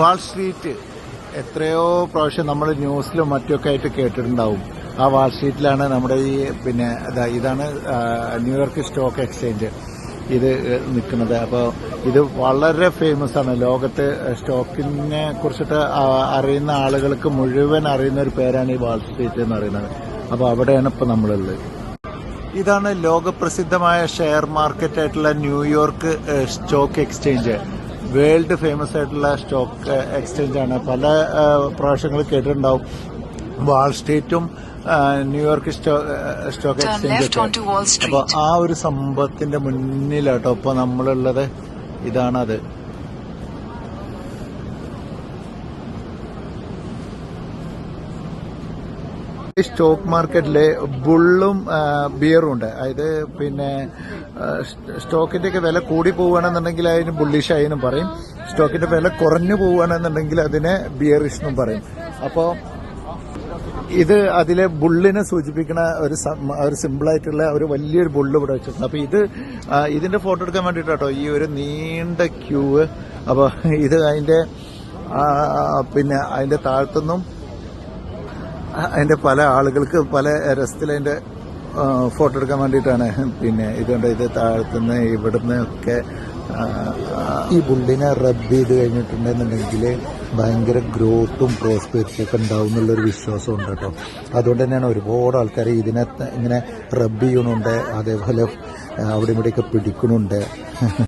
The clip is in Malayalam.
വാൾ സ്ട്രീറ്റ് എത്രയോ പ്രാവശ്യം നമ്മൾ ന്യൂസിലും മറ്റുമൊക്കെ ആയിട്ട് കേട്ടിട്ടുണ്ടാവും. ആ വാൾ സ്ട്രീറ്റിലാണ് നമ്മുടെ ഈ ഇതാണ് ന്യൂയോർക്ക് സ്റ്റോക്ക് എക്സ്ചേഞ്ച് ഇത് നിൽക്കുന്നത്. അപ്പോൾ ഇത് വളരെ ഫേമസ് ആണ്. ലോകത്ത് സ്റ്റോക്കിനെ കുറിച്ചിട്ട് അറിയുന്ന ആളുകൾക്ക് മുഴുവൻ അറിയുന്ന ഒരു പേരാണ് ഈ വാൾ സ്ട്രീറ്റ് എന്ന് പറയുന്നത്. അപ്പോൾ അവിടെയാണ് ഇപ്പോൾ നമ്മളുള്ളത്. ഇതാണ് ലോകപ്രസിദ്ധമായ ഷെയർ മാർക്കറ്റ് ആയിട്ടുള്ള New York stock exchange. World famous ആയിട്ടുള്ള സ്റ്റോക്ക് എക്സ്ചേഞ്ച് ആണ്. പല പ്രാവശ്യങ്ങൾ കേട്ടിട്ടുണ്ടാവും. വാൾ സ്ട്രീറ്റും ന്യൂയോർക്ക് സ്റ്റോക്ക് എക്സ്ചേഞ്ച്. അപ്പൊ ആ ഒരു സംഭവത്തിന്റെ മുന്നിലാട്ടോ ഇപ്പൊ നമ്മളുള്ളത്. ഇതാണത്. ഈ സ്റ്റോക്ക് മാർക്കറ്റില് ബുള്ളും ബിയറും ഉണ്ട്. അതായത് സ്റ്റോക്കിന്റെ ഒക്കെ വില കൂടി പോവുകയാണെന്നുണ്ടെങ്കിൽ അതിന് ബുള്ളിഷ് ആയെന്നും പറയും. സ്റ്റോക്കിന്റെ വില കുറഞ്ഞു പോവുകയാണെന്നുണ്ടെങ്കിൽ അതിനെ ബിയറിഷ് എന്നും പറയും. അപ്പോൾ ഇത് അതിലെ ബുള്ളിനെ സൂചിപ്പിക്കുന്ന ഒരു സിമ്പിളായിട്ടുള്ള ഒരു വലിയൊരു ബുള്ള് ഇവിടെ വെച്ചിട്ടുണ്ട്. അപ്പൊ ഇതിന്റെ ഫോട്ടോ എടുക്കാൻ വേണ്ടിയിട്ടോ ഈ ഒരു നീണ്ട ക്യൂ. അപ്പൊ ഇത് അതിന്റെ താഴത്തുനിന്നും അതിന്റെ പല ആളുകൾക്ക് പല രസത്തിൽ അതിന്റെ ഫോട്ടോ എടുക്കാൻ വേണ്ടിയിട്ടാണ്. ഇതുകൊണ്ട് ഇത് താഴത്തുനിന്ന് ഇവിടുന്ന് ഒക്കെ ഈ ബുള്ളിനെ റബ്ബ് ചെയ്ത് കഴിഞ്ഞിട്ടുണ്ടെന്നുണ്ടെങ്കിൽ ഭയങ്കര ഗ്രോത്തും പ്രോസ്പെരിറ്റിയും ഒക്കെ ഉണ്ടാവും എന്നുള്ളൊരു വിശ്വാസം ഉണ്ട് കേട്ടോ. അതുകൊണ്ട് തന്നെയാണ് ഒരുപാട് ആൾക്കാർ ഇതിനെ ഇങ്ങനെ റബ്ബ് ചെയ്യണുണ്ട്. അതേപോലെ അവിടെ ഇവിടെയൊക്കെ പിടിക്കണുണ്ട്.